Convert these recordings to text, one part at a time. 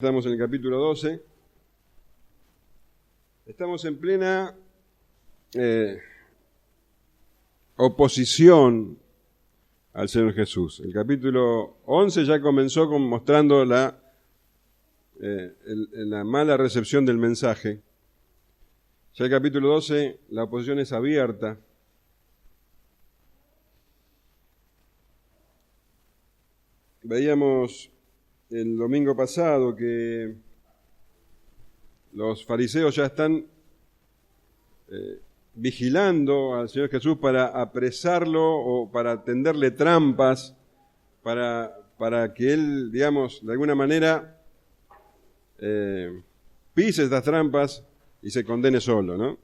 Estamos en el capítulo 12. Estamos en plena oposición al Señor Jesús. El capítulo 11 ya comenzó mostrando la mala recepción del mensaje. Ya el capítulo 12, la oposición es abierta. Veíamos el domingo pasado que los fariseos ya están vigilando al Señor Jesús para apresarlo o para tenderle trampas, para que Él, digamos, de alguna manera pise estas trampas y se condene solo, ¿no?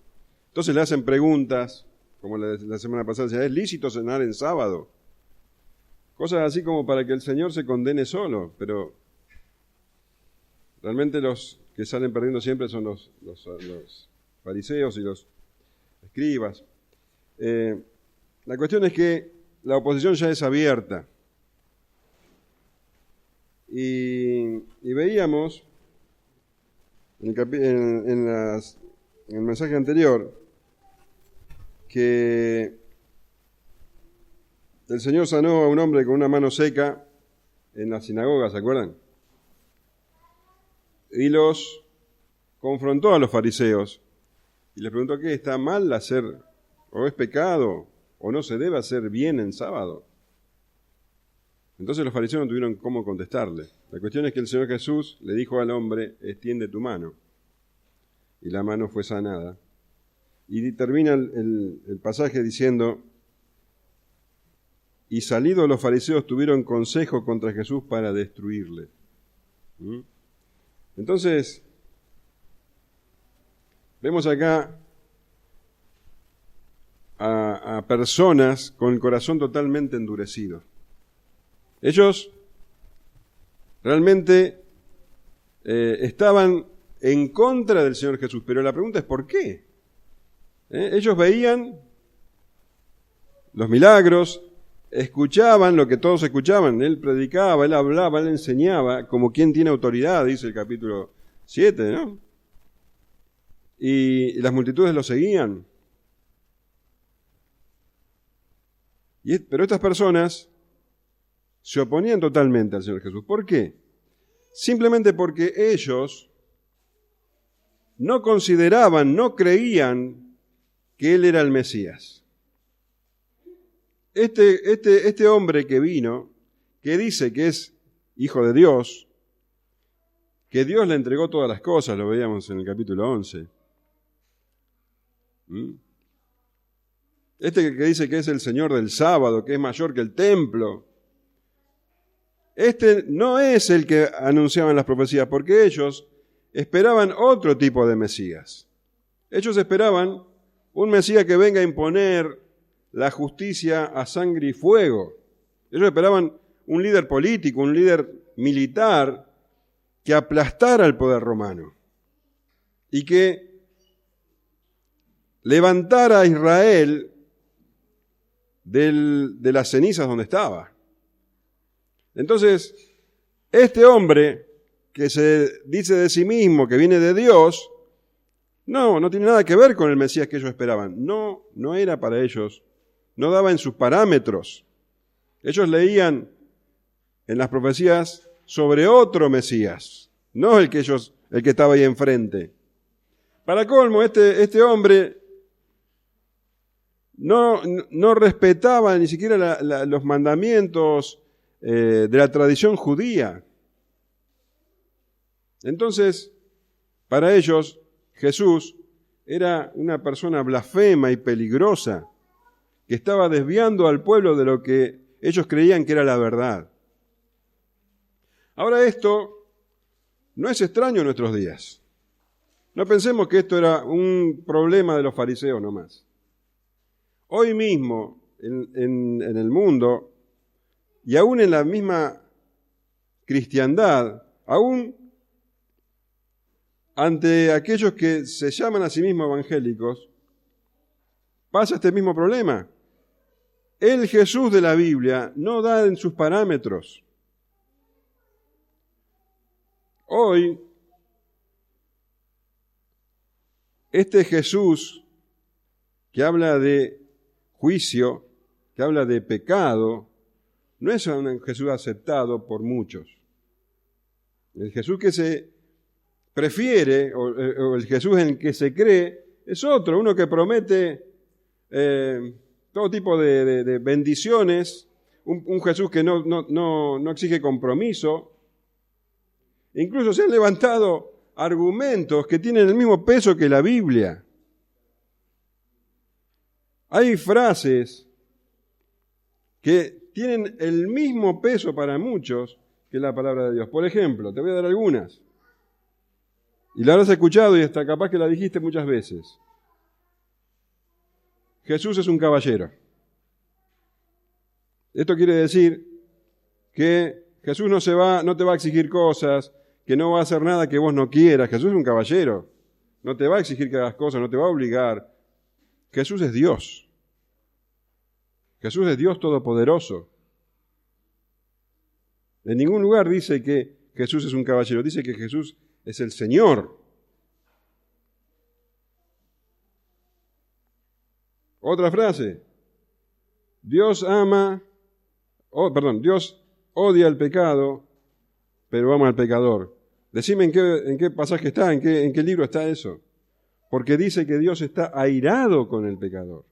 Entonces le hacen preguntas, como la semana pasada decía, ¿es lícito cenar en sábado? Cosas así como para que el Señor se condene solo, pero realmente los que salen perdiendo siempre son los fariseos y los escribas. La cuestión es que la oposición ya es abierta. Y veíamos en el mensaje anterior que el Señor sanó a un hombre con una mano seca en la sinagoga, ¿se acuerdan? Y los confrontó a los fariseos y les preguntó, ¿qué está mal hacer, o es pecado, o no se debe hacer bien en sábado? Entonces los fariseos no tuvieron cómo contestarle. La cuestión es que el Señor Jesús le dijo al hombre, extiende tu mano. Y la mano fue sanada. Y termina el pasaje diciendo, y salidos los fariseos tuvieron consejo contra Jesús para destruirle. Entonces, vemos acá a personas con el corazón totalmente endurecido. Ellos realmente estaban en contra del Señor Jesús, pero la pregunta es ¿por qué? Ellos veían los milagros, escuchaban lo que todos escuchaban, Él predicaba, Él hablaba, Él enseñaba, como quien tiene autoridad, dice el capítulo 7, ¿no? Y las multitudes lo seguían. Pero estas personas se oponían totalmente al Señor Jesús. ¿Por qué? Simplemente porque ellos no consideraban, no creían que Él era el Mesías. Este hombre que vino, que dice que es hijo de Dios, que Dios le entregó todas las cosas, lo veíamos en el capítulo 11. Este que dice que es el Señor del sábado, que es mayor que el templo. Este no es el que anunciaban las profecías, porque ellos esperaban otro tipo de Mesías. Ellos esperaban un Mesías que venga a imponer la justicia a sangre y fuego. Ellos esperaban un líder político, un líder militar que aplastara el poder romano y que levantara a Israel de las cenizas donde estaba. Entonces, este hombre que se dice de sí mismo que viene de Dios, no tiene nada que ver con el Mesías que ellos esperaban. No era para ellos. No daba en sus parámetros. Ellos leían en las profecías sobre otro Mesías, no el que estaba ahí enfrente. Para colmo, este hombre no respetaba ni siquiera los mandamientos de la tradición judía. Entonces, para ellos, Jesús era una persona blasfema y peligrosa, que estaba desviando al pueblo de lo que ellos creían que era la verdad. Ahora esto no es extraño en nuestros días. No pensemos que esto era un problema de los fariseos nomás. Hoy mismo, en el mundo, y aún en la misma cristiandad, aún ante aquellos que se llaman a sí mismos evangélicos, pasa este mismo problema. El Jesús de la Biblia no da en sus parámetros. Hoy, este Jesús que habla de juicio, que habla de pecado, no es un Jesús aceptado por muchos. El Jesús que se prefiere, o el Jesús en el que se cree, es otro, uno que promete todo tipo de bendiciones, un Jesús que no exige compromiso. Incluso se han levantado argumentos que tienen el mismo peso que la Biblia. Hay frases que tienen el mismo peso para muchos que la palabra de Dios. Por ejemplo, te voy a dar algunas. Y la habrás escuchado y hasta capaz que la dijiste muchas veces. Jesús es un caballero. Esto quiere decir que Jesús no te va a exigir cosas, que no va a hacer nada que vos no quieras. Jesús es un caballero. No te va a exigir que hagas cosas, no te va a obligar. Jesús es Dios. Jesús es Dios todopoderoso. En ningún lugar dice que Jesús es un caballero, dice que Jesús es el Señor. Otra frase. Dios odia el pecado, pero ama al pecador. Decime en qué pasaje está, en qué libro está eso. Porque dice que Dios está airado con el pecador.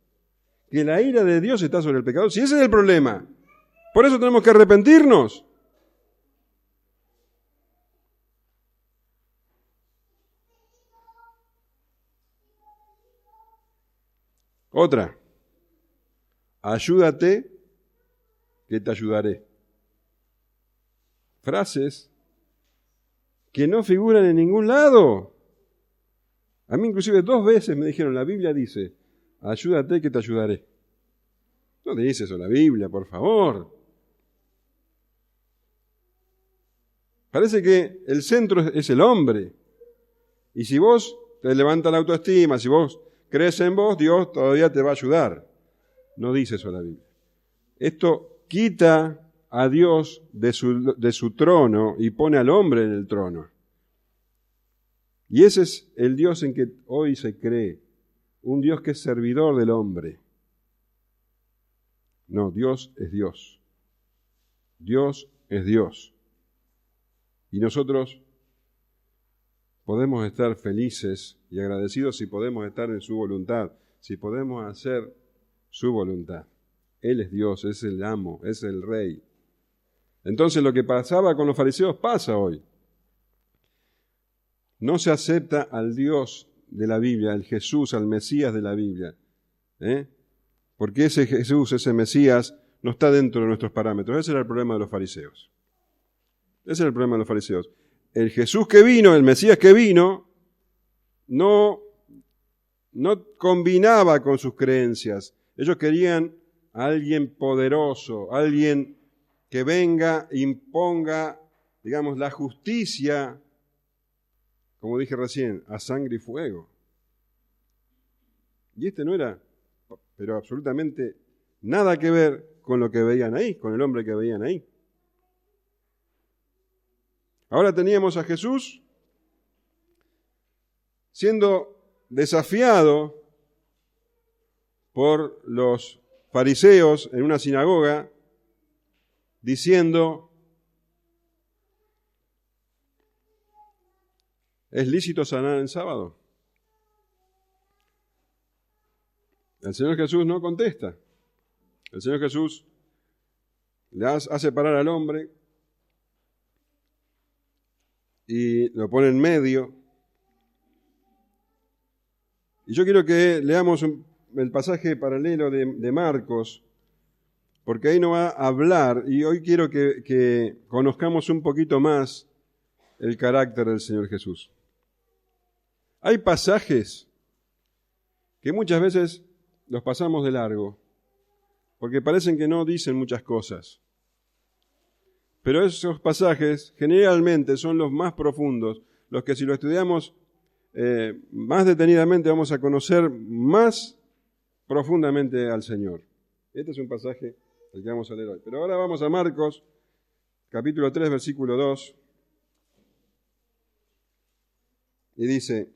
Que la ira de Dios está sobre el pecador. Si ese es el problema. Por eso tenemos que arrepentirnos. Otra. Ayúdate, que te ayudaré. Frases que no figuran en ningún lado. A mí inclusive 2 veces me dijeron, la Biblia dice, ayúdate que te ayudaré. No dice eso la Biblia, por favor. Parece que el centro es el hombre. Y si vos te levanta la autoestima, si vos crees en vos, Dios todavía te va a ayudar. No dice eso la Biblia. Esto quita a Dios de su trono y pone al hombre en el trono. Y ese es el Dios en que hoy se cree. Un Dios que es servidor del hombre. No, Dios es Dios. Dios es Dios. Y nosotros podemos estar felices y agradecidos si podemos estar en su voluntad, si podemos hacer su voluntad. Él es Dios, es el amo, es el rey. Entonces lo que pasaba con los fariseos pasa hoy. No se acepta al Dios de la Biblia, al Jesús, al Mesías de la Biblia. Porque ese Jesús, ese Mesías, no está dentro de nuestros parámetros. Ese era el problema de los fariseos. Ese era el problema de los fariseos. El Jesús que vino, el Mesías que vino, no combinaba con sus creencias. Ellos querían a alguien poderoso, alguien que venga, imponga, digamos, la justicia, como dije recién, a sangre y fuego. Y este no era, pero absolutamente nada que ver con lo que veían ahí, con el hombre que veían ahí. Ahora teníamos a Jesús siendo desafiado por los fariseos en una sinagoga, diciendo, ¿es lícito sanar en sábado? El Señor Jesús no contesta. El Señor Jesús le hace parar al hombre y lo pone en medio. Y yo quiero que leamos el pasaje paralelo de Marcos, porque ahí nos va a hablar, y hoy quiero que conozcamos un poquito más el carácter del Señor Jesús. Hay pasajes que muchas veces los pasamos de largo, porque parecen que no dicen muchas cosas. Pero esos pasajes generalmente son los más profundos, los que si lo estudiamos más detenidamente vamos a conocer más profundamente al Señor. Este es un pasaje el que vamos a leer hoy. Pero ahora vamos a Marcos, capítulo 3, versículo 2. Y dice,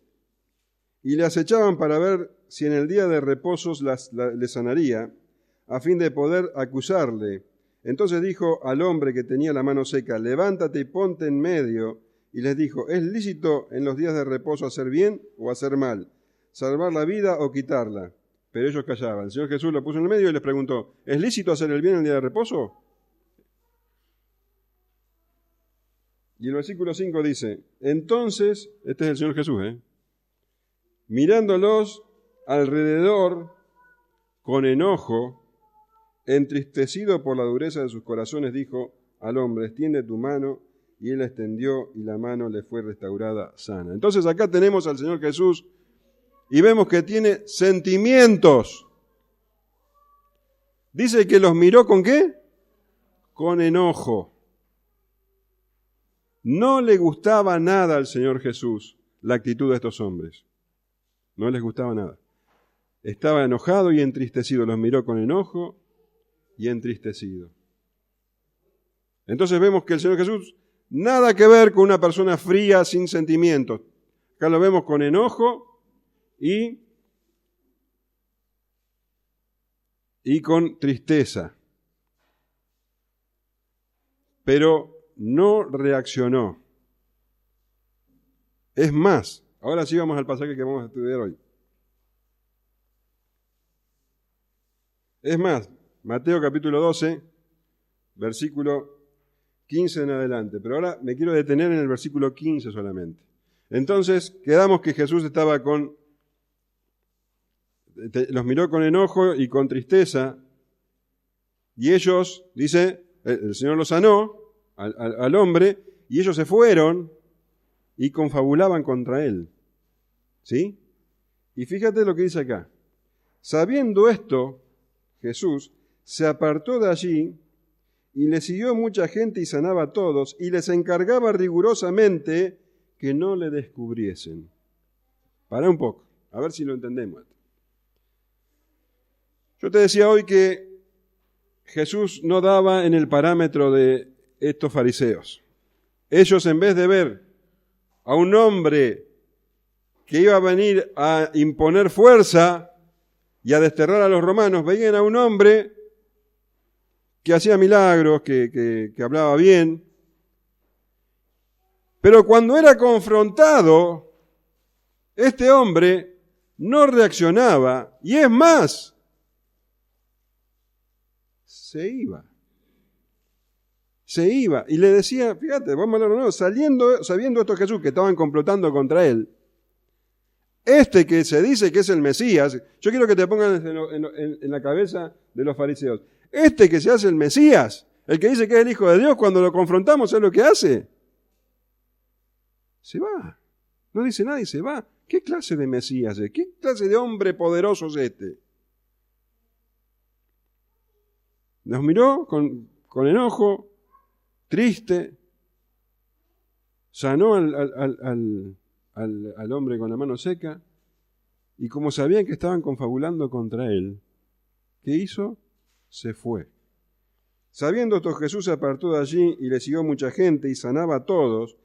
y le acechaban para ver si en el día de reposos le sanaría, a fin de poder acusarle. Entonces dijo al hombre que tenía la mano seca, levántate y ponte en medio. Y les dijo, ¿es lícito en los días de reposo hacer bien o hacer mal? ¿Salvar la vida o quitarla? Pero ellos callaban. El Señor Jesús lo puso en el medio y les preguntó, ¿es lícito hacer el bien en el día de reposo? Y el versículo 5 dice, entonces, este es el Señor Jesús, mirándolos alrededor con enojo, entristecido por la dureza de sus corazones, dijo al hombre, extiende tu mano, y él la extendió y la mano le fue restaurada sana. Entonces acá tenemos al Señor Jesús y vemos que tiene sentimientos. Dice que los miró ¿con qué? Con enojo. No le gustaba nada al Señor Jesús la actitud de estos hombres. No les gustaba nada. Estaba enojado y entristecido. Los miró con enojo y entristecido. Entonces vemos que el Señor Jesús, nada que ver con una persona fría, sin sentimientos. Acá lo vemos con enojo y con tristeza. Pero no reaccionó. Es más, ahora sí vamos al pasaje que vamos a estudiar hoy. Es más, Mateo capítulo 12, versículo 15 en adelante. Pero ahora me quiero detener en el versículo 15 solamente. Entonces, quedamos que Jesús estaba los miró con enojo y con tristeza, y ellos, dice, el Señor los sanó al hombre, y ellos se fueron y confabulaban contra él. ¿Sí? Y fíjate lo que dice acá. Sabiendo esto, Jesús se apartó de allí y le siguió mucha gente y sanaba a todos, y les encargaba rigurosamente que no le descubriesen. Pará un poco, a ver si lo entendemos. Yo te decía hoy que Jesús no daba en el parámetro de estos fariseos. Ellos, en vez de ver a un hombre que iba a venir a imponer fuerza y a desterrar a los romanos, veían a un hombre que hacía milagros, que hablaba bien. Pero cuando era confrontado, este hombre no reaccionaba, y es más, se iba. Se iba. Y le decía, fíjate, vamos a hablar de nuevo, sabiendo esto Jesús, que estaban complotando contra él, este que se dice que es el Mesías, yo quiero que te pongan en la cabeza de los fariseos, este que se hace el Mesías, el que dice que es el Hijo de Dios, cuando lo confrontamos, ¿es lo que hace? Se va. No dice nada y se va. ¿Qué clase de Mesías es? ¿Qué clase de hombre poderoso es este? Nos miró con enojo, triste, sanó al hombre con la mano seca, y como sabían que estaban confabulando contra él, ¿qué hizo? Se fue. Sabiendo esto, Jesús se apartó de allí y le siguió mucha gente y sanaba a todos,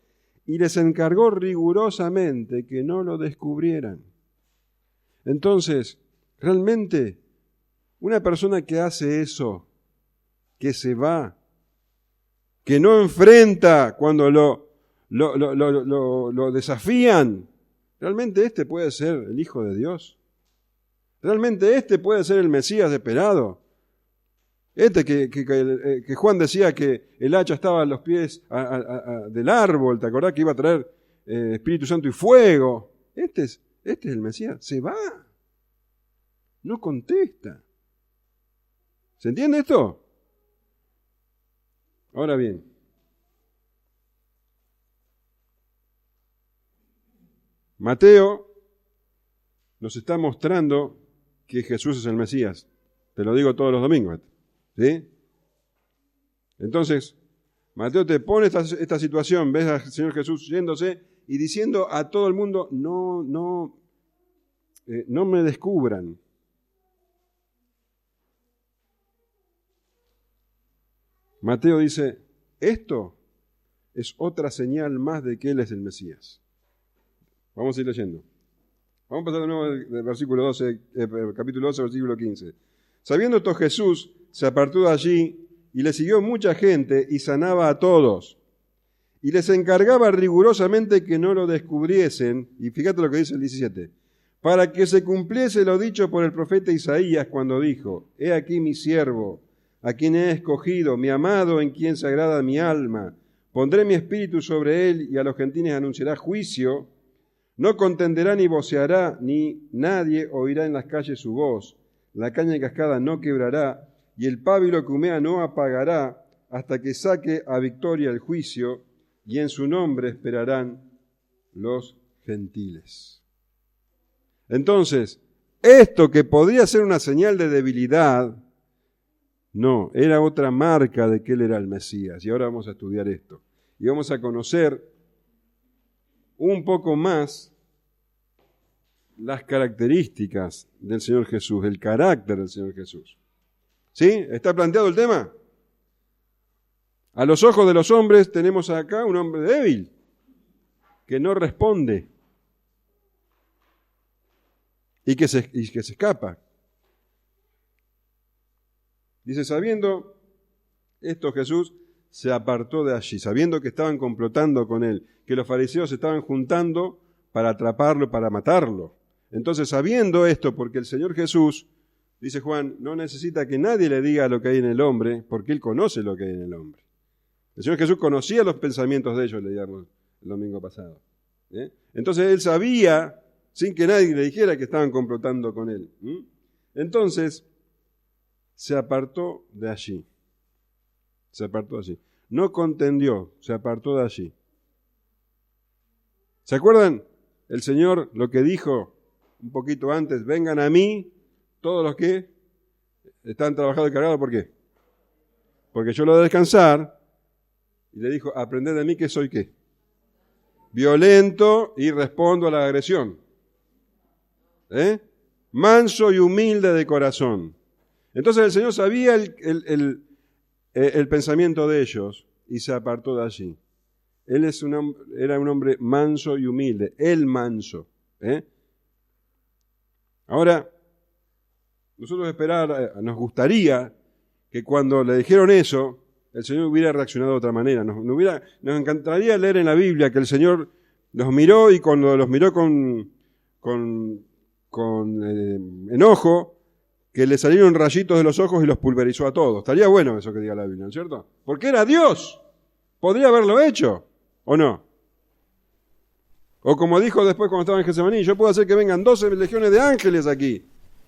y les encargó rigurosamente que no lo descubrieran. Entonces, realmente, una persona que hace eso, que se va, que no enfrenta cuando lo desafían, ¿realmente este puede ser el Hijo de Dios? ¿Realmente este puede ser el Mesías esperado? Este que Juan decía que el hacha estaba a los pies del árbol, ¿te acordás que iba a traer Espíritu Santo y fuego? Este es el Mesías. Se va. No contesta. ¿Se entiende esto? Ahora bien, Mateo nos está mostrando que Jesús es el Mesías. Te lo digo todos los domingos. ¿Sí? Entonces, Mateo te pone esta situación, ves al Señor Jesús yéndose y diciendo a todo el mundo, no me descubran. Mateo dice, esto es otra señal más de que Él es el Mesías. Vamos a ir leyendo. Vamos a pasar de nuevo del versículo 12, capítulo 12, versículo 15. Sabiendo esto Jesús se apartó de allí y le siguió mucha gente y sanaba a todos. Y les encargaba rigurosamente que no lo descubriesen. Y fíjate lo que dice el 17. Para que se cumpliese lo dicho por el profeta Isaías cuando dijo: He aquí mi siervo, a quien he escogido, mi amado en quien se agrada mi alma. Pondré mi espíritu sobre él y a los gentiles anunciará juicio. No contenderá ni voceará, ni nadie oirá en las calles su voz. La caña cascada no quebrará y el pábilo que humea no apagará hasta que saque a victoria el juicio, y en su nombre esperarán los gentiles. Entonces, esto que podría ser una señal de debilidad, no, era otra marca de que él era el Mesías. Y ahora vamos a estudiar esto. Y vamos a conocer un poco más las características del Señor Jesús, el carácter del Señor Jesús. ¿Sí? ¿Está planteado el tema? A los ojos de los hombres tenemos acá un hombre débil, que no responde y que se escapa. Dice, sabiendo esto Jesús se apartó de allí, sabiendo que estaban complotando con él, que los fariseos se estaban juntando para atraparlo, para matarlo. Entonces, sabiendo esto, porque el Señor Jesús, dice Juan, no necesita que nadie le diga lo que hay en el hombre, porque él conoce lo que hay en el hombre. El Señor Jesús conocía los pensamientos de ellos, leíamos el domingo pasado. Entonces él sabía, sin que nadie le dijera, que estaban complotando con él. Entonces se apartó de allí. Se apartó de allí. No contendió, se apartó de allí. ¿Se acuerdan? El Señor lo que dijo un poquito antes: vengan a mí todos los que están trabajados y cargados. ¿Por qué? Porque yo lo de descansar. Y le dijo, aprended de mí que soy ¿qué? Violento y respondo a la agresión. Manso y humilde de corazón. Entonces el Señor sabía el pensamiento de ellos y se apartó de allí. Él era un hombre manso y humilde, el manso. Ahora, nosotros nos gustaría que cuando le dijeron eso, el Señor hubiera reaccionado de otra manera. Nos encantaría leer en la Biblia que el Señor los miró y cuando los miró con enojo, que le salieron rayitos de los ojos y los pulverizó a todos. Estaría bueno eso que diga la Biblia, ¿no es cierto? Porque era Dios. Podría haberlo hecho, ¿o no? O como dijo después cuando estaba en Getsemaní, yo puedo hacer que vengan 12 legiones de ángeles aquí.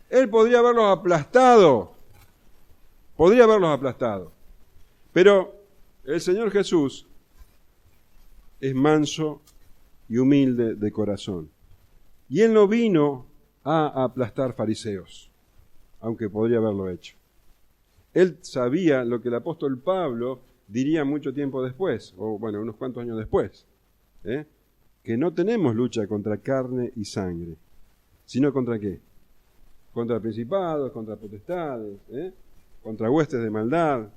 Él podría haberlos aplastado. Podría haberlos aplastado. Pero el Señor Jesús es manso y humilde de corazón. Y Él no vino a aplastar fariseos, aunque podría haberlo hecho. Él sabía lo que el apóstol Pablo diría mucho tiempo después, o bueno, unos cuantos años después, que no tenemos lucha contra carne y sangre, sino contra ¿qué? Contra principados, contra potestades, contra huestes de maldad,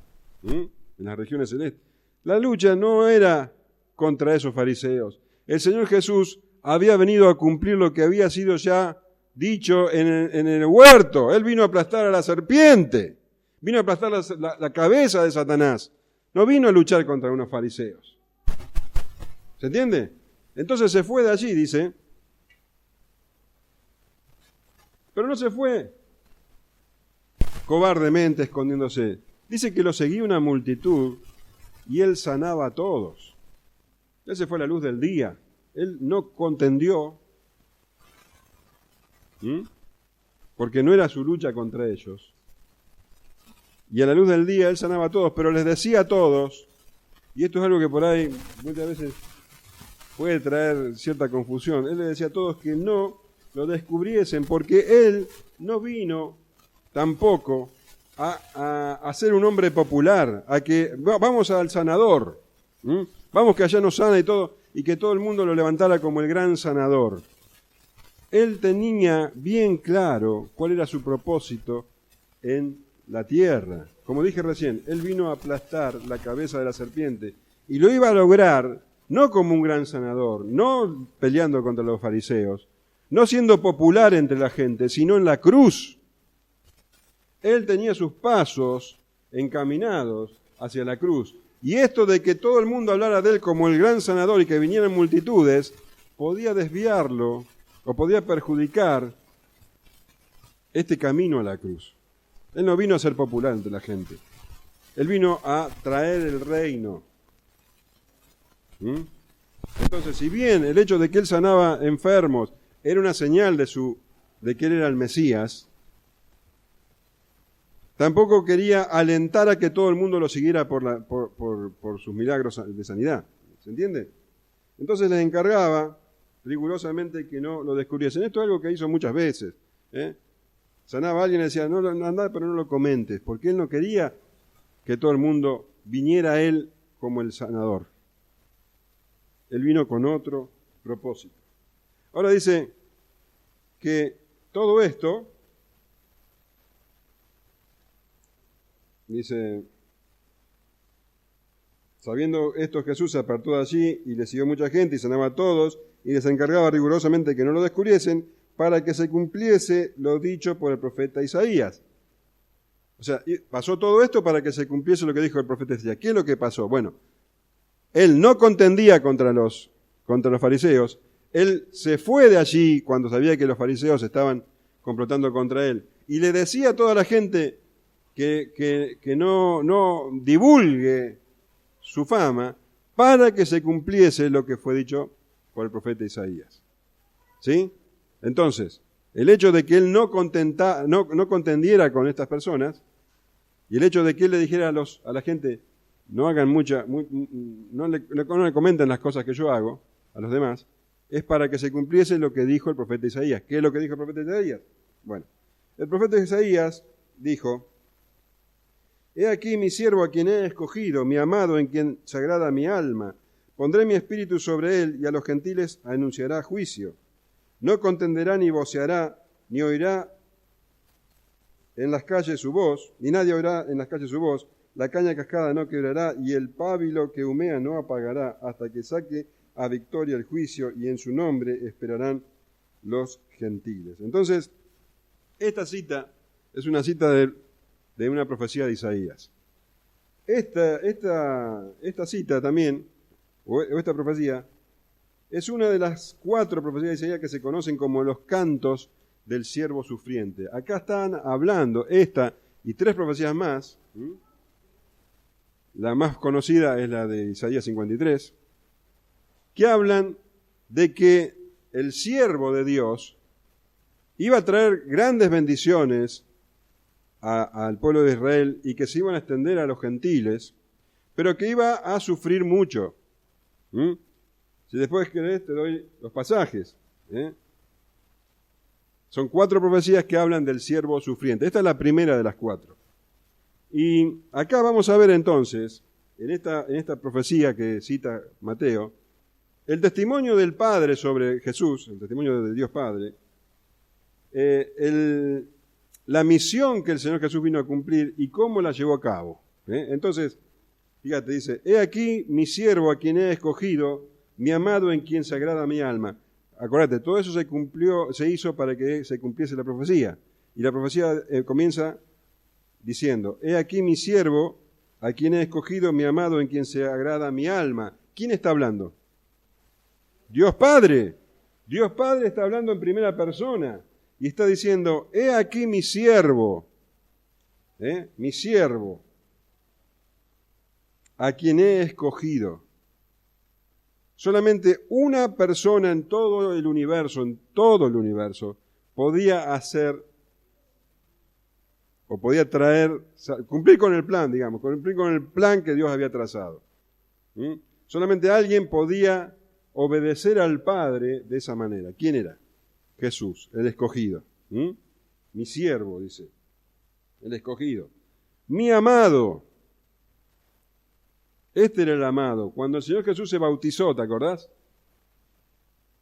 en las regiones celestes. La lucha no era contra esos fariseos. El Señor Jesús había venido a cumplir lo que había sido ya dicho en el huerto. Él vino a aplastar a la serpiente, vino a aplastar la cabeza de Satanás. No vino a luchar contra unos fariseos. ¿Se entiende? Entonces se fue de allí, dice. Pero no se fue cobardemente escondiéndose. Dice que lo seguía una multitud y él sanaba a todos. Esa fue la luz del día. Él no contendió, porque no era su lucha contra ellos. Y a la luz del día él sanaba a todos, pero les decía a todos, y esto es algo que por ahí muchas veces puede traer cierta confusión, él les decía a todos que no lo descubriesen, porque él no vino tampoco a ser un hombre popular, a que vamos al sanador, vamos que allá nos sana y todo, y que todo el mundo lo levantara como el gran sanador. Él tenía bien claro cuál era su propósito en la tierra. Como dije recién, él vino a aplastar la cabeza de la serpiente y lo iba a lograr no como un gran sanador, no peleando contra los fariseos, no siendo popular entre la gente, sino en la cruz. Él tenía sus pasos encaminados hacia la cruz. Y esto de que todo el mundo hablara de él como el gran sanador y que vinieran multitudes, podía desviarlo o podía perjudicar este camino a la cruz. Él no vino a ser popular entre la gente. Él vino a traer el reino. Entonces, si bien el hecho de que él sanaba enfermos era una señal de que él era el Mesías, tampoco quería alentar a que todo el mundo lo siguiera por sus milagros de sanidad. ¿Se entiende? Entonces les encargaba rigurosamente que no lo descubriesen. Esto es algo que hizo muchas veces. Sanaba a alguien y decía, no andá, pero no lo comentes, porque él no quería que todo el mundo viniera a él como el sanador. Él vino con otro propósito. Ahora dice que todo esto, dice, sabiendo esto Jesús se apartó de allí y le siguió mucha gente y sanaba a todos y les encargaba rigurosamente que no lo descubriesen para que se cumpliese lo dicho por el profeta Isaías. O sea, pasó todo esto para que se cumpliese lo que dijo el profeta Isaías. ¿Qué es lo que pasó? Bueno, él no contendía contra los fariseos. Él se fue de allí cuando sabía que los fariseos estaban complotando contra él. Y le decía a toda la gente que no divulgue su fama para que se cumpliese lo que fue dicho por el profeta Isaías. ¿Sí? Entonces, el hecho de que él no contendiera con estas personas y el hecho de que él le dijera a la gente, no hagan no le comenten las cosas que yo hago a los demás, es para que se cumpliese lo que dijo el profeta Isaías. ¿Qué es lo que dijo el profeta Isaías? Bueno, el profeta Isaías dijo, he aquí mi siervo a quien he escogido, mi amado en quien se agrada mi alma. Pondré mi espíritu sobre él y a los gentiles anunciará juicio. No contenderá ni voceará, ni oirá en las calles su voz, ni nadie oirá en las calles su voz. La caña cascada no quebrará y el pábilo que humea no apagará hasta que saque a victoria el juicio y en su nombre esperarán los gentiles. Entonces, esta cita es una cita de una profecía de Isaías. Esta cita también, o esta profecía, es una de las 4 profecías de Isaías que se conocen como los cantos del siervo sufriente. Acá están hablando esta y 3 profecías más. La más conocida es la de Isaías 53, que hablan de que el siervo de Dios iba a traer grandes bendiciones al pueblo de Israel y que se iban a extender a los gentiles, pero que iba a sufrir mucho. Si después querés te doy los pasajes. Son 4 profecías que hablan del siervo sufriente. Esta es la primera de las 4. Y acá vamos a ver entonces, en esta profecía que cita Mateo, el testimonio del Padre sobre Jesús, el testimonio de Dios Padre, la misión que el Señor Jesús vino a cumplir y cómo la llevó a cabo. Entonces, fíjate, dice, he aquí mi siervo a quien he escogido, mi amado en quien se agrada mi alma. Acuérdate, todo eso se hizo para que se cumpliese la profecía. Y la profecía comienza diciendo, he aquí mi siervo a quien he escogido, mi amado en quien se agrada mi alma. ¿Quién está hablando? Dios Padre. Dios Padre está hablando en primera persona y está diciendo, he aquí mi siervo, mi siervo, a quien he escogido. Solamente una persona en todo el universo, podía hacer o podía traer, cumplir con el plan, digamos, cumplir con el plan que Dios había trazado. Solamente alguien podía obedecer al Padre de esa manera. ¿Quién era? Jesús, el escogido. Mi siervo, dice, el escogido. Mi amado. Este era el amado. Cuando el Señor Jesús se bautizó, ¿te acordás?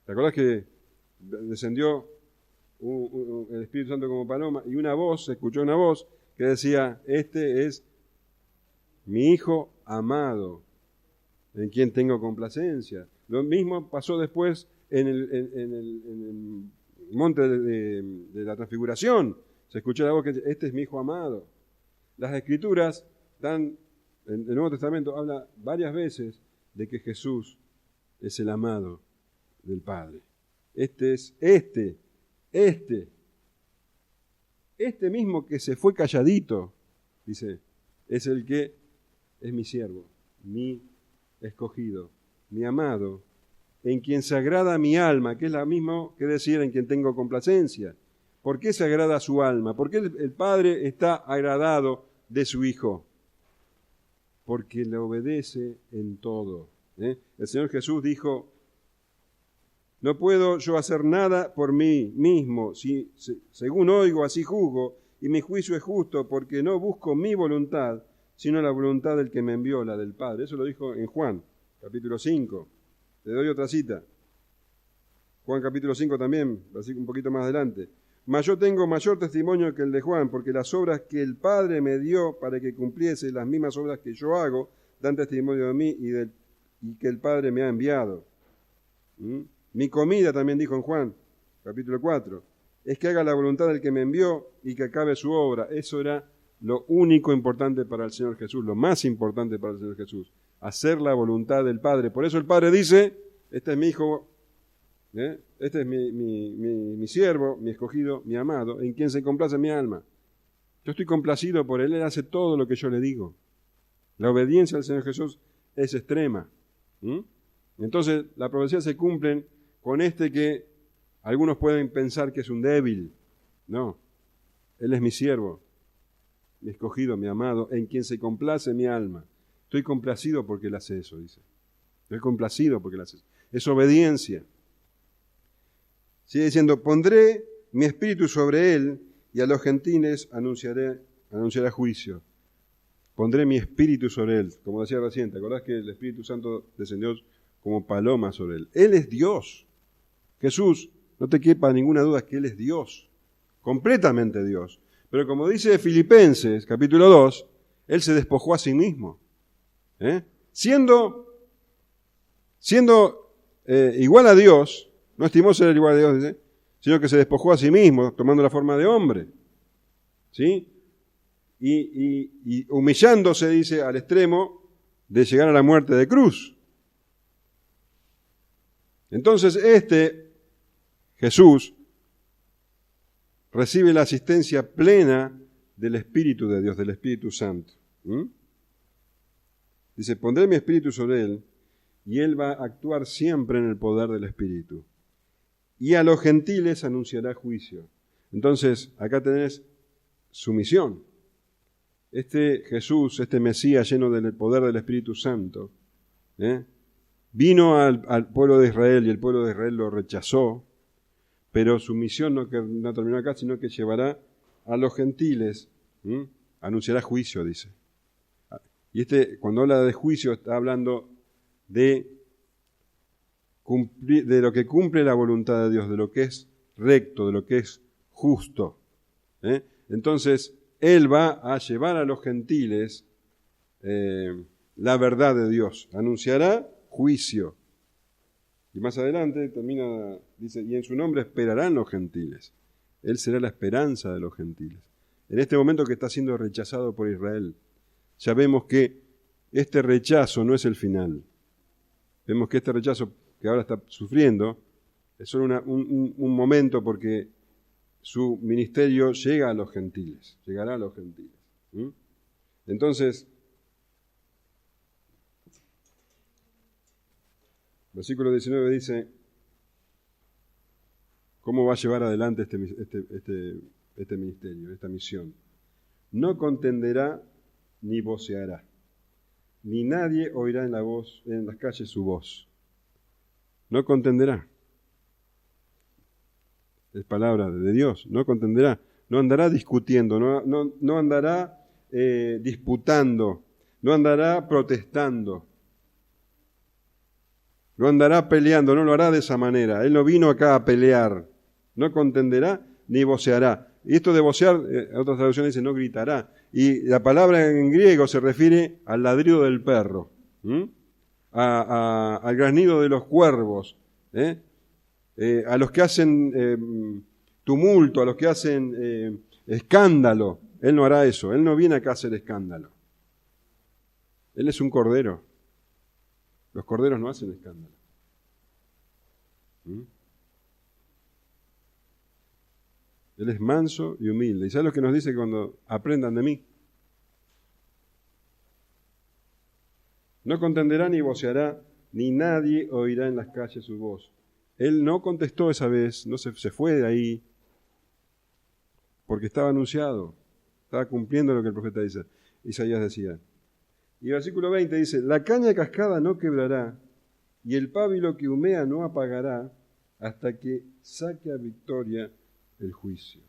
¿Te acordás que descendió el Espíritu Santo como paloma y se escuchó una voz que decía, este es mi Hijo amado, en quien tengo complacencia. Lo mismo pasó después en el monte de la transfiguración. Se escuchó la voz que dice, este es mi hijo amado. Las Escrituras en el Nuevo Testamento habla varias veces de que Jesús es el amado del Padre. Este mismo que se fue calladito, dice, es el que es mi siervo, mi escogido, mi amado, en quien se agrada mi alma, que es lo mismo que decir en quien tengo complacencia. ¿Por qué se agrada su alma? ¿Por qué el Padre está agradado de su Hijo? Porque le obedece en todo. El Señor Jesús dijo, no puedo yo hacer nada por mí mismo, según oigo, así juzgo, y mi juicio es justo, porque no busco mi voluntad, sino la voluntad del que me envió, la del Padre. Eso lo dijo en Juan, capítulo 5. Te doy otra cita. Juan capítulo 5 también, así un poquito más adelante. Mas yo tengo mayor testimonio que el de Juan, porque las obras que el Padre me dio para que cumpliese las mismas obras que yo hago, dan testimonio de mí y que el Padre me ha enviado. Mi comida, también dijo en Juan, capítulo 4, es que haga la voluntad del que me envió y que acabe su obra. Eso era lo único importante para el Señor Jesús, lo más importante para el Señor Jesús, hacer la voluntad del Padre. Por eso el Padre dice, este es mi Hijo, este es mi siervo, mi escogido, mi amado, en quien se complace mi alma. Yo estoy complacido por Él, Él hace todo lo que yo le digo. La obediencia al Señor Jesús es extrema. Entonces, las profecías se cumplen con que algunos pueden pensar que es un débil. No, Él es mi siervo, mi escogido, mi amado, en quien se complace mi alma. Estoy complacido porque Él hace eso, dice. Estoy complacido porque Él hace eso. Es obediencia. Sigue diciendo, pondré mi espíritu sobre Él y a los gentiles anunciará juicio. Pondré mi espíritu sobre Él. Como decía recién, ¿te acordás que el Espíritu Santo descendió como paloma sobre Él? Él es Dios. Jesús, no te quepa ninguna duda que Él es Dios, completamente Dios. Pero como dice Filipenses, capítulo 2, Él se despojó a sí mismo. Siendo igual a Dios, no estimó ser igual a Dios, dice, sino que se despojó a sí mismo, tomando la forma de hombre. ¿Sí? Y humillándose, dice, al extremo de llegar a la muerte de cruz. Entonces Jesús, recibe la asistencia plena del Espíritu de Dios, del Espíritu Santo. Dice, pondré mi Espíritu sobre Él y Él va a actuar siempre en el poder del Espíritu. Y a los gentiles anunciará juicio. Entonces, acá tenés su misión. Jesús, Mesías lleno del poder del Espíritu Santo, vino al pueblo de Israel y el pueblo de Israel lo rechazó, pero su misión no terminó acá, sino que llevará a los gentiles, anunciará juicio, dice. Y cuando habla de juicio, está hablando de lo que cumple la voluntad de Dios, de lo que es recto, de lo que es justo. Entonces, Él va a llevar a los gentiles la verdad de Dios, anunciará juicio. Y más adelante termina, dice, y en su nombre esperarán los gentiles. Él será la esperanza de los gentiles. En este momento que está siendo rechazado por Israel, ya vemos que este rechazo no es el final. Vemos que este rechazo que ahora está sufriendo es solo un momento, porque su ministerio llega a los gentiles, llegará a los gentiles. Entonces, versículo 19 dice, ¿cómo va a llevar adelante este ministerio, esta misión? No contenderá ni voceará, ni nadie oirá en las calles su voz. No contenderá. Es palabra de Dios, no contenderá. No andará discutiendo, no andará disputando, no andará protestando, no andará peleando, no lo hará de esa manera. Él no vino acá a pelear. No contenderá ni voceará. Y esto de vocear, otras traducciones dicen no gritará. Y la palabra en griego se refiere al ladrido del perro. al graznido de los cuervos, a los que hacen tumulto, a los que hacen escándalo. Él no hará eso, Él no viene acá a hacer escándalo. Él es un cordero. Los corderos no hacen escándalo. Él es manso y humilde. ¿Y sabes lo que nos dice cuando aprendan de mí? No contenderá ni voceará, ni nadie oirá en las calles su voz. Él no contestó esa vez, no se fue de ahí, porque estaba anunciado, estaba cumpliendo lo que el profeta Isaías decía. Y el versículo 20 dice, la caña cascada no quebrará, y el pábilo que humea no apagará, hasta que saque a victoria el juicio.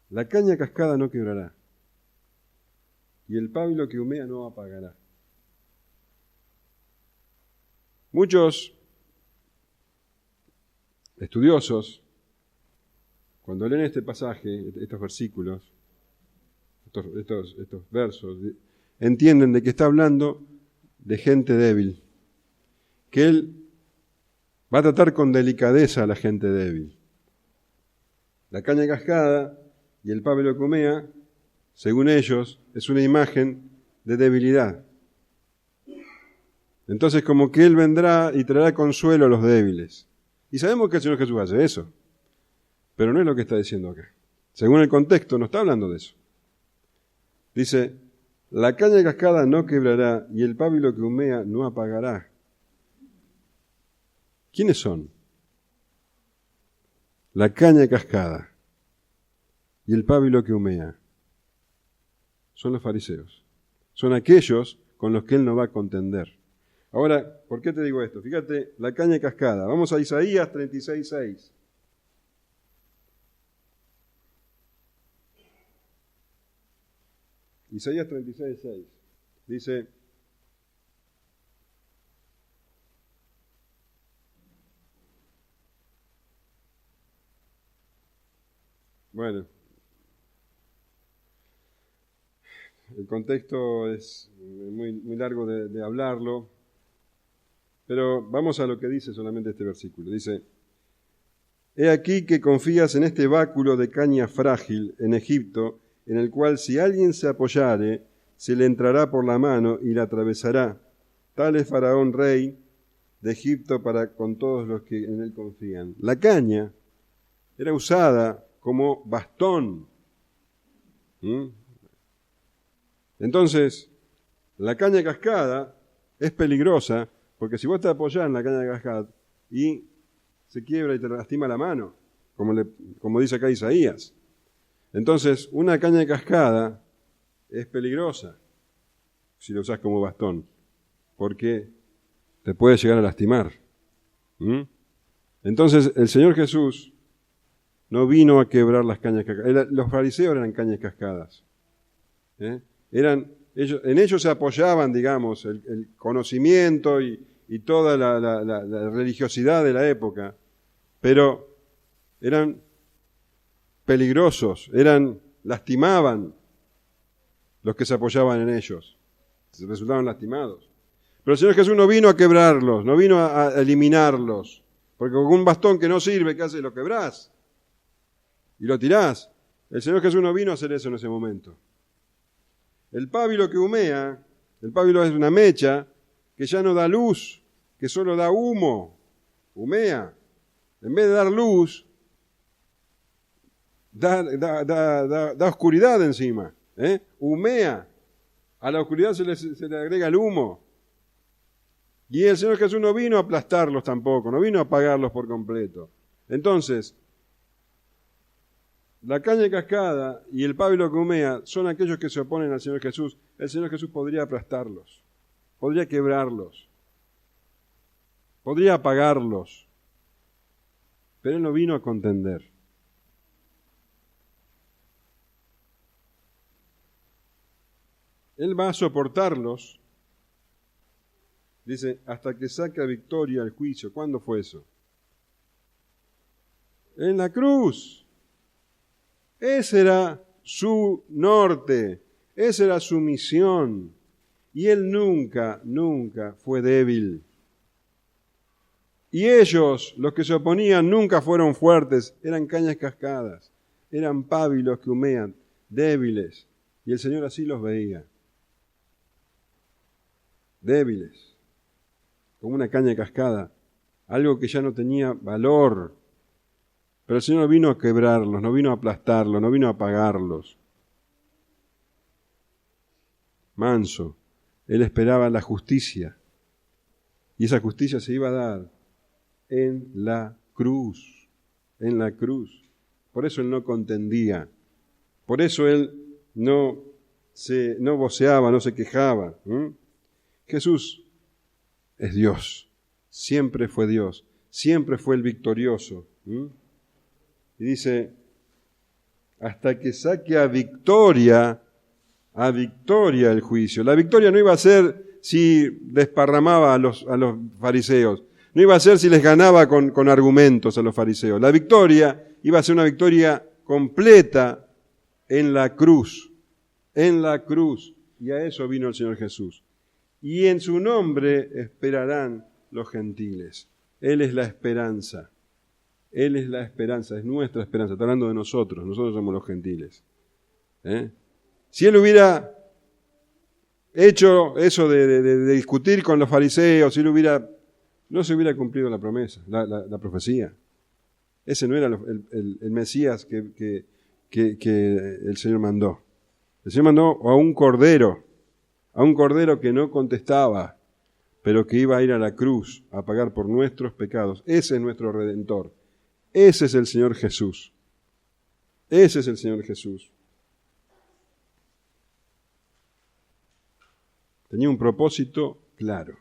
La caña cascada no quebrará, y el pábilo que humea no apagará. Muchos estudiosos, cuando leen este pasaje, estos versículos, estos versos, entienden de que está hablando de gente débil, que Él va a tratar con delicadeza a la gente débil. La caña cascada y el pábilo que humea, según ellos, es una imagen de debilidad. Entonces, como que Él vendrá y traerá consuelo a los débiles. Y sabemos que el Señor Jesús hace eso. Pero no es lo que está diciendo acá. Según el contexto, no está hablando de eso. Dice, la caña cascada no quebrará y el pábilo que humea no apagará. ¿Quiénes son? La caña cascada y el pábilo que humea. Son los fariseos. Son aquellos con los que Él no va a contender. Ahora, ¿por qué te digo esto? Fíjate, la caña cascada. Vamos a Isaías 36:6. Isaías 36:6. Dice, bueno, el contexto es muy largo de hablarlo, pero vamos a lo que dice solamente este versículo. Dice, he aquí que confías en este báculo de caña frágil en Egipto, en el cual si alguien se apoyare, se le entrará por la mano y la atravesará. Tal es Faraón, rey de Egipto, para con todos los que en él confían. La caña era usada como bastón. Entonces, la caña cascada es peligrosa, porque si vos te apoyás en la caña cascada y se quiebra y te lastima la mano, como dice acá Isaías. Entonces, una caña cascada es peligrosa si la usás como bastón, porque te puede llegar a lastimar. Entonces, el Señor Jesús no vino a quebrar las cañas cascadas. Los fariseos eran cañas cascadas. En ellos se apoyaban, digamos, el conocimiento y toda la religiosidad de la época, pero eran peligrosos, lastimaban los que se apoyaban en ellos, resultaban lastimados. Pero el Señor Jesús no vino a quebrarlos, no vino a eliminarlos, porque con un bastón que no sirve, ¿qué haces? Lo quebrás y lo tirás. El Señor Jesús no vino a hacer eso en ese momento. El pábilo que humea, el pábilo es una mecha que ya no da luz, que solo da humo, humea. En vez de dar luz, da oscuridad encima, humea. A la oscuridad se le agrega el humo. Y el Señor Jesús no vino a aplastarlos tampoco, no vino a apagarlos por completo. Entonces, la caña cascada y el pábilo que humea son aquellos que se oponen al Señor Jesús. El Señor Jesús podría aplastarlos, podría quebrarlos, podría apagarlos, pero Él no vino a contender. Él va a soportarlos, dice, hasta que saque a victoria el juicio. ¿Cuándo fue eso? En la cruz. Ese era su norte, esa era su misión. Y Él nunca fue débil. Y ellos, los que se oponían, nunca fueron fuertes, eran cañas cascadas, eran pábilos que humean, débiles. Y el Señor así los veía. Débiles, como una caña cascada, algo que ya no tenía valor. Pero el Señor vino a quebrarlos, no vino a aplastarlos, no vino a apagarlos. Manso, Él esperaba la justicia. Y esa justicia se iba a dar en la cruz, en la cruz. Por eso Él no contendía, por eso Él no voceaba, no se quejaba. Jesús es Dios, siempre fue Dios, siempre fue el victorioso. Y dice, hasta que saque a victoria el juicio. La victoria no iba a ser si desparramaba a los fariseos, no iba a ser si les ganaba con argumentos a los fariseos. La victoria iba a ser una victoria completa en la cruz. Y a eso vino el Señor Jesús. Y en su nombre esperarán los gentiles. Él es la esperanza. Él es la esperanza, es nuestra esperanza. Está hablando de nosotros somos los gentiles. Si Él hubiera hecho eso de discutir con los fariseos, si Él no se hubiera cumplido la promesa, la profecía. Ese no era el Mesías que el Señor mandó. El Señor mandó a un cordero que no contestaba, pero que iba a ir a la cruz a pagar por nuestros pecados. Ese es nuestro Redentor. Ese es el Señor Jesús. Ese es el Señor Jesús. Tenía un propósito claro,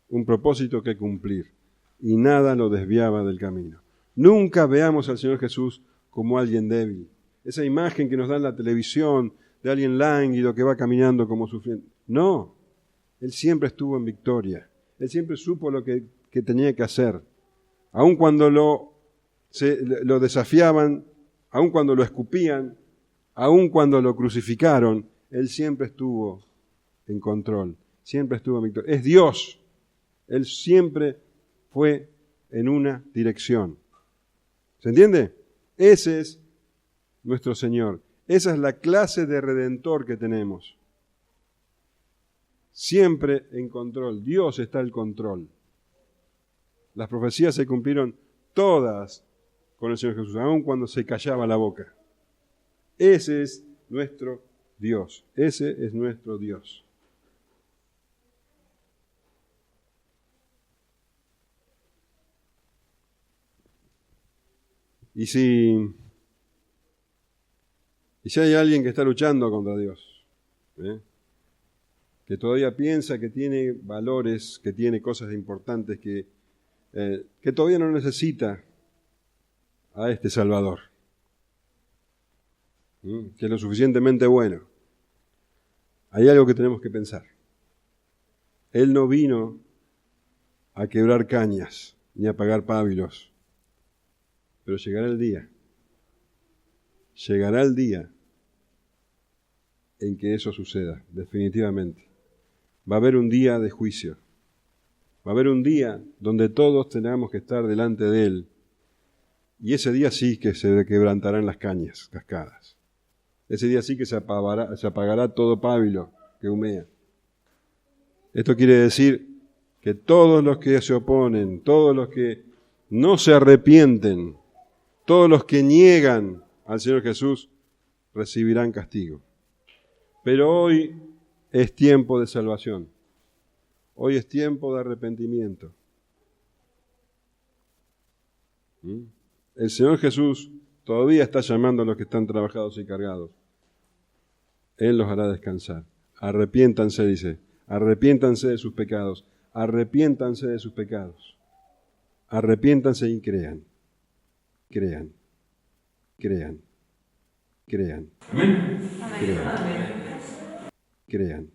un propósito que cumplir, y nada lo desviaba del camino. Nunca veamos al Señor Jesús como alguien débil. Esa imagen que nos da en la televisión de alguien lánguido que va caminando como sufriendo. No, Él siempre estuvo en victoria. Él siempre supo lo que tenía que hacer. Aun cuando lo desafiaban, aun cuando lo escupían, aun cuando lo crucificaron, Él siempre estuvo en control, siempre estuvo en victoria. Es Dios. Él siempre fue en una dirección. ¿Se entiende? Ese es nuestro Señor. Esa es la clase de Redentor que tenemos. Siempre en control. Dios está al control. Las profecías se cumplieron todas con el Señor Jesús, aun cuando se callaba la boca. Ese es nuestro Dios. Ese es nuestro Dios. Y si hay alguien que está luchando contra Dios, que todavía piensa que tiene valores, que tiene cosas importantes, que todavía no necesita a este Salvador, que es lo suficientemente bueno, hay algo que tenemos que pensar. Él no vino a quebrar cañas ni a apagar pábilos, pero llegará el día en que eso suceda, definitivamente. Va a haber un día de juicio. Va a haber un día donde todos tengamos que estar delante de Él. Y ese día sí que se quebrantarán las cañas, cascadas. Ese día sí que se apagará todo pábilo que humea. Esto quiere decir que todos los que se oponen, todos los que no se arrepienten, todos los que niegan al Señor Jesús, recibirán castigo. Pero hoy es tiempo de salvación. Hoy es tiempo de arrepentimiento. El Señor Jesús todavía está llamando a los que están trabajados y cargados. Él los hará descansar. Arrepiéntanse, dice. Arrepiéntanse de sus pecados. Arrepiéntanse de sus pecados. Arrepiéntanse y crean. Crean. Crean. Crean. Crean. Crean.